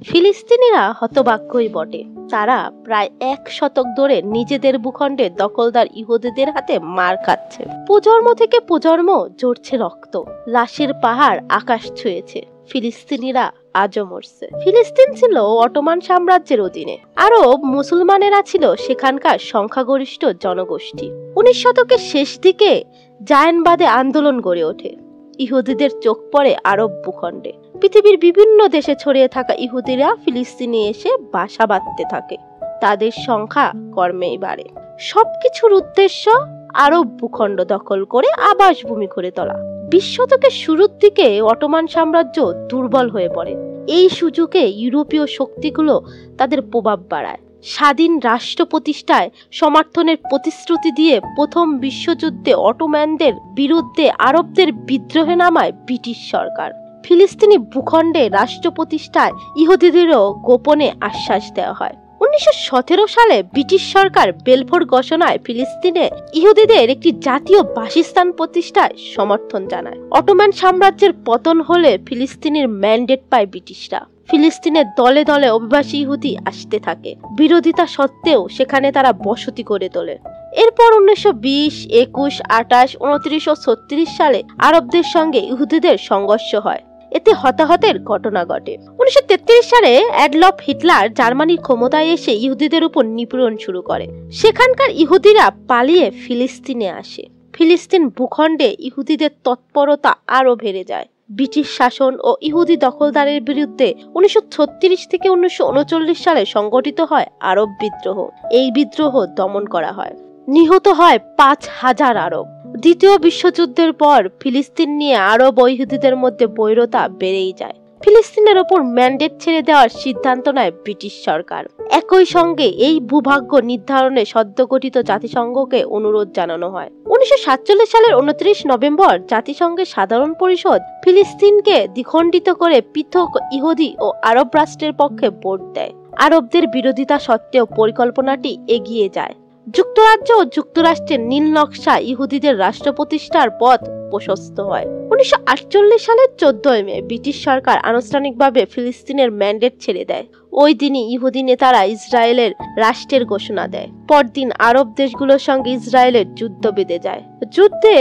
ফিলিস্তিনিরা হতভাগ্যই বটে। তারা প্রায় 1 শতক ধরে নিজেদের ভূখণ্ডে দখলদার ইহুদিদের হাতে মার খাচ্ছে। প্রজন্ম থেকে প্রজন্ম ঝরছে রক্ত, লাশের পাহাড় আকাশ ছুঁয়েছে। ফিলিস্তিনিরা আজও মরছে। ফিলিস্তিন ছিল অটোমান সাম্রাজ্যের অধীনে। আরব মুসলমানেরা ছিল সেখানকার সংখ্যাগরিষ্ঠ জনগোষ্ঠী। 19 শতকের শেষ দিকে জায়নবাদে আন্দোলন গড়ে ওঠে। ইহুদিদের চোখ পড়ে আরব ভূখণ্ডে। পৃথিবীর বিভিন্ন দেশে ছড়িয়ে থাকা ইহুদিরা ফিলিস্তিনে এসে বাসা বাঁধতে থাকে। তাদের সংখ্যা ক্রমেই বাড়ে। সবকিছুর উদ্দেশ্য আরব ভূখণ্ড দখল করে আবাসভূমি করে তোলা। 20 শতকের শুরুর দিকে অটোমান সাম্রাজ্য দুর্বল হয়ে পড়ে। এই সুযোগে ইউরোপীয় শক্তিগুলো তাদের প্রভাব বাড়ায়। স্বাধীন রাষ্ট্র প্রতিষ্ঠায় সমর্থনের প্রতিশ্রুতি দিয়ে প্রথম বিশ্বযুদ্ধে অটোম্যানদের বিরুদ্ধে আরবদের বিদ্রোহে নামায় ব্রিটিশ সরকার। ফিলিস্তিনি ভূখণ্ডে রাষ্ট্র প্রতিষ্ঠায় ইহুদিদেরও গোপনে আশ্বাস দেওয়া হয়। 1917 সালে ব্রিটিশ সরকার বেলফোর ঘোষণায় ফিলিস্তিনে ইহুদিদের একটি জাতীয় বাসস্থান প্রতিষ্ঠায় সমর্থন জানায়। অটোমান সাম্রাজ্যের পতন হলে ফিলিস্তিনের ম্যান্ডেট পায় ব্রিটিশরা। ফিলিস্তিনের দলে দলে অভিবাসী ইহুদি আসতে থাকে। বিরোধিতা সত্ত্বেও সেখানে তারা বসতি করে তোলে। এরপর 1920, 21, 28, 29 ও 36 সালে আরবদের সঙ্গে ইহুদিদের সংঘর্ষ হয়। এতে হতাহতের ঘটনা ঘটে। 1933 সালে অ্যাডলফ হিটলার জার্মানির ক্ষমতায় এসে ইহুদিদের উপর নিপীড়ন শুরু করে। সেখানকার ইহুদিরা পালিয়ে ফিলিস্তিনে আসে। ফিলিস্তিন ভূখণ্ডে ইহুদিদের তৎপরতা আরো বেড়ে যায়। ব্রিটিশ শাসন ও ইহুদি দখলদারের বিরুদ্ধে 1936 থেকে 1939 সালে সংগঠিত হয় আরব বিদ্রোহ। এই বিদ্রোহ দমন করা হয়। নিহত হয় 5000 আরব। দ্বিতীয় বিশ্বযুদ্ধের পর ফিলিস্তিন নিয়ে আরব ও ইহুদিদের মধ্যে বৈরতা বেড়েই যায়। ফিলিস্তিনের ওপর ম্যান্ডেট ছেড়ে দেওয়ার সিদ্ধান্ত নেয় ব্রিটিশ সরকার। একই সঙ্গে এই ভূভাগ্য নির্ধারণে সদ্য গঠিত জাতিসংঘকে অনুরোধ জানানো হয়। 1947 সালের 29 নভেম্বর জাতিসংঘের সাধারণ পরিষদ ফিলিস্তিনকে দ্বিখণ্ডিত করে পৃথক ইহুদি ও আরব রাষ্ট্রের পক্ষে ভোট দেয়। আরবদের বিরোধিতা সত্ত্বেও পরিকল্পনাটি এগিয়ে যায়। যুক্তরাজ্য ও যুক্তরাষ্ট্রের নীল নকশা ইহুদিদের রাষ্ট্র প্রতিষ্ঠার পথ প্রশস্ত হয়। 1948 সালের 14 মে ব্রিটিশ সরকার আনুষ্ঠানিকভাবে ফিলিস্তিনের ম্যান্ডেট ছেড়ে দেয়। ওই দিনই ইহুদি নেতারা ইসরায়েলের রাষ্ট্রের ঘোষণা দেয়। পরদিন আরব দেশগুলোর সঙ্গে ইসরায়েলের যুদ্ধ বেঁধে যায়। যুদ্ধে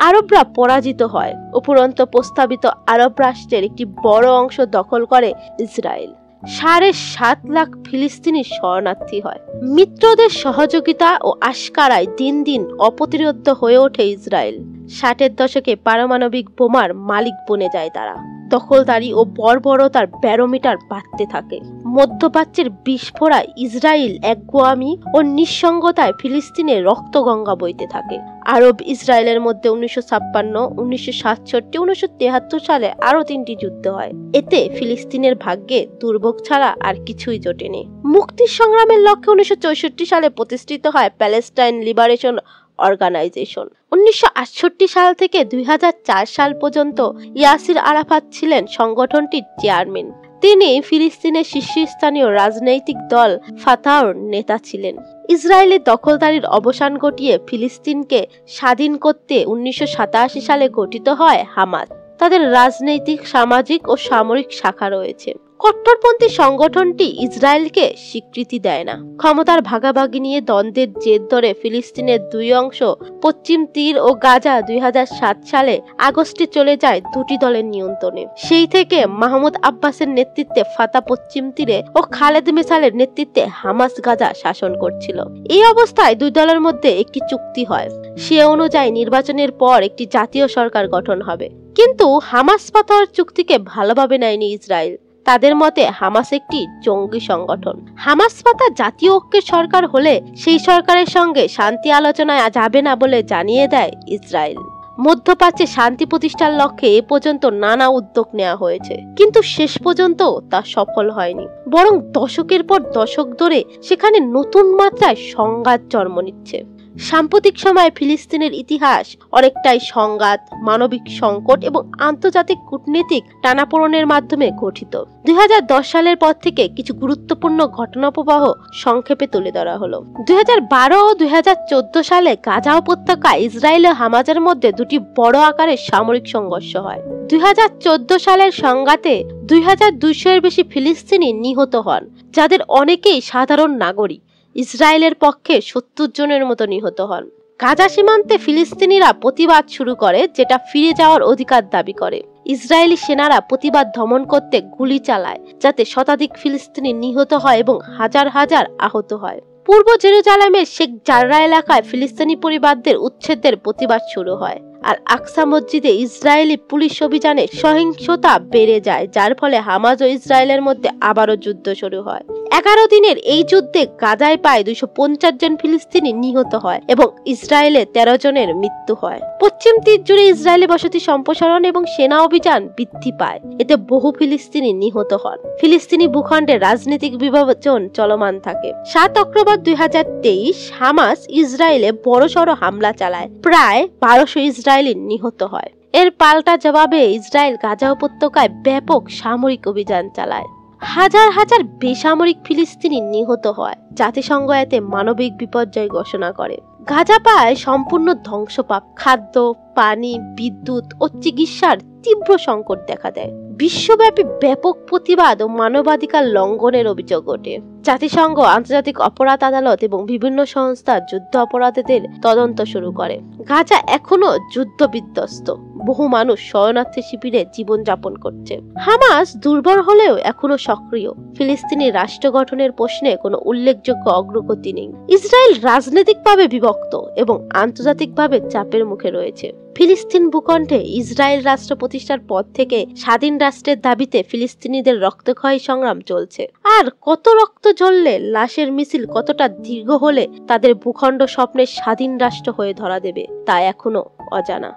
আরবরা পরাজিত হয়। উপরন্ত প্রস্তাবিত আরব রাষ্ট্রের একটি বড় অংশ দখল করে ইসরায়েল। 7.5 লাখ ফিলিস্তিনি শরণার্থী হয়। মিত্রদের সহযোগিতা ও আশকারায় দিন দিন অপ্রতিরোধ্য হয়ে ওঠে ইসরায়েল। 60-এর দশকে পারমাণবিক বোমার মালিক বনে যায় তারা। দখলদারি ও বর্বরতার ব্যারোমিটার বাড়তে থাকে। মধ্যপ্রাচ্যের বিস্ফোরায় ইসরায়েল একগুয়ামি ও নিঃসঙ্গতায় ফিলিস্তিনে রক্তগঙ্গা বইতে থাকে। আরব ইসরায়েলের মধ্যে 1956, 1967, 1973 সালে আরো 3টি যুদ্ধ হয়। এতে ফিলিস্তিনের ভাগ্যে দুর্ভোগ ছাড়া আর কিছুই জোটেনি। মুক্তির সংগ্রামের লক্ষ্যে 1964 সালে প্রতিষ্ঠিত হয় প্যালেস্টাইন লিবারেশন অর্গানাইজেশন। 1968 সাল থেকে 2004 সাল পর্যন্ত ইয়াসির আরাফাত ছিলেন সংগঠনটির চেয়ারম্যান। তিনি ফিলিস্তিনের শীর্ষস্থানীয় রাজনৈতিক দল ফাতাহর নেতা ছিলেন। ইসরায়েলের দখলদারির অবসান ঘটিয়ে ফিলিস্তিনকে স্বাধীন করতে 1987 সালে গঠিত হয় হামাস। তাদের রাজনৈতিক, সামাজিক ও সামরিক শাখা রয়েছে। কট্টরপন্থী সংগঠনটি ইসরায়েলকে স্বীকৃতি দেয় না। ক্ষমতার ভাগাভাগি নিয়ে দ্বন্দ্বের জের ধরে ফিলিস্তিনের 2 অংশ, পশ্চিম তীর ও গাজা 2007 সালে আগস্টে চলে যায় দুটি দলের নিয়ন্ত্রণে। সেই থেকে মাহমুদ আব্বাসের নেতৃত্বে ফাতা পশ্চিম তীরে ও খালেদ মেসালের নেতৃত্বে হামাস গাজা শাসন করছিল। এই অবস্থায় 2 দলের মধ্যে একটি চুক্তি হয়। সে অনুযায়ী নির্বাচনের পর একটি জাতীয় সরকার গঠন হবে। কিন্তু হামাস ফাতাহর চুক্তিকে ভালোভাবে নেয়নি ইসরায়েল। তাদের মতে হামাস একটি জঙ্গি সংগঠন। হামাস ফাতাহ জাতীয় ঐক্যের সরকার হলে সেই সরকারের সঙ্গে শান্তি আলোচনায় যাবে না বলে জানিয়ে দেয় ইসরায়েল। মধ্যপ্রাচ্যে শান্তি প্রতিষ্ঠার লক্ষ্যে এ পর্যন্ত নানা উদ্যোগ নেওয়া হয়েছে, কিন্তু শেষ পর্যন্ত তা সফল হয়নি। বরং দশকের পর দশক ধরে সেখানে নতুন মাত্রায় সংঘাত জন্ম নিচ্ছে। সাম্প্রতিক সময়ে ফিলিস্তিনের ইতিহাস অনেকটাই সংঘাত, মানবিক সংকট এবং আন্তর্জাতিক কূটনীতিক টানাপোড়েনের মাধ্যমে গঠিত। 2010 সালের পর থেকে কিছু গুরুত্বপূর্ণ ঘটনাপ্রবাহ সংক্ষেপে তুলে ধরা হলো। 2012 ও 2014 সালে গাজা উপত্যকায় ইসরায়েল ও হামাসের মধ্যে দুটি বড় আকারের সামরিক সংঘর্ষ হয়। 2014 সালের সংঘাতে 2200 এর বেশি ফিলিস্তিনি নিহত হন, যাদের অনেকেই সাধারণ নাগরিক। ইসরায়েলের পক্ষে 70 জনের মতো নিহত হন। গাজা সীমান্তে ফিলিস্তিনিরা প্রতিবাদ শুরু করে, যেটা ফিরে যাওয়ার অধিকার দাবি করে। ইসরায়েলি সেনারা প্রতিবাদ দমন করতে গুলি চালায়, যাতে শতাধিক ফিলিস্তিনি নিহত হয় এবং হাজার হাজার আহত হয়। পূর্ব জেরুজালেমের শেখ জাররা এলাকায় ফিলিস্তিনি পরিবারদের উচ্ছেদের প্রতিবাদ শুরু হয়। আর আকসা মসজিদে ইসরায়েলি পুলিশ অভিযানে সহিংসতা বেড়ে যায়, যার ফলে হামাস ও ইসরায়েলের মধ্যে আবারও যুদ্ধ শুরু হয়। 11 দিনের এই যুদ্ধে গাজায় প্রায় 250 জন ফিলিস্তিনি নিহত হয় এবং ইসরায়েলে 13 জনের মৃত্যু হয়। পশ্চিম তীর জুড়ে ইসরায়েলি বসতি সম্প্রসারণ এবং সেনা অভিযান বৃদ্ধি পায়, এতে বহু ফিলিস্তিনি নিহত হন। ফিলিস্তিনি ভূখণ্ডে রাজনৈতিক বিভাজন চলমান থাকে। 7 অক্টোবর 2023 হামাস ইসরায়েলে বড়সড় হামলা চালায়, প্রায় 1200 ইসরায়েলি নিহত হয়। এর পাল্টা জবাবে ইসরায়েল গাজা উপত্যকায় ব্যাপক সামরিক অভিযান চালায়। হাজার হাজার বেসামরিক ফিলিস্তিনি নিহত হয়। জাতিসংঘ এতে মানবিক বিপর্যয় ঘোষণা করে। গাজা পায় সম্পূর্ণ ধ্বংসপ্রাপ, খাদ্য, পানি, বিদ্যুৎ ও চিকিৎসার তীব্র সংকট দেখা দেয়। বিশ্বব্যাপী ব্যাপক প্রতিবাদ ও মানবাধিকার লঙ্ঘনের অভিযোগ ওঠে। জাতিসংঘ, আন্তর্জাতিক অপরাধ আদালত এবং বিভিন্ন সংস্থা যুদ্ধ অপরাধীদের তদন্ত শুরু করে। গাজা এখনো যুদ্ধ বিধ্বস্ত, বহু মানুষ শরণার্থী শিবিরে জীবনযাপন করছে। হামাস দুর্বল হলেও এখনো সক্রিয়। ফিলিস্তিনি রাষ্ট্র গঠনের প্রশ্নে কোনো উল্লেখযোগ্য অগ্রগতি নেই। ইসরায়েল রাজনৈতিকভাবে বিভক্ত এবং আন্তর্জাতিকভাবে চাপের মুখে রয়েছে। ফিলিস্তিন ভূখণ্ডে ইসরায়েল রাষ্ট্র প্রতিষ্ঠার পর থেকে স্বাধীন রাষ্ট্রের দাবিতে ফিলিস্তিনিদের রক্তক্ষয়ী সংগ্রাম চলছে। আর কত রক্ত ঝরলে, লাশের মিছিল কতটা দীর্ঘ হলে তাদের ভূখণ্ড স্বপ্নের স্বাধীন রাষ্ট্র হয়ে ধরা দেবে, তা এখনো অজানা।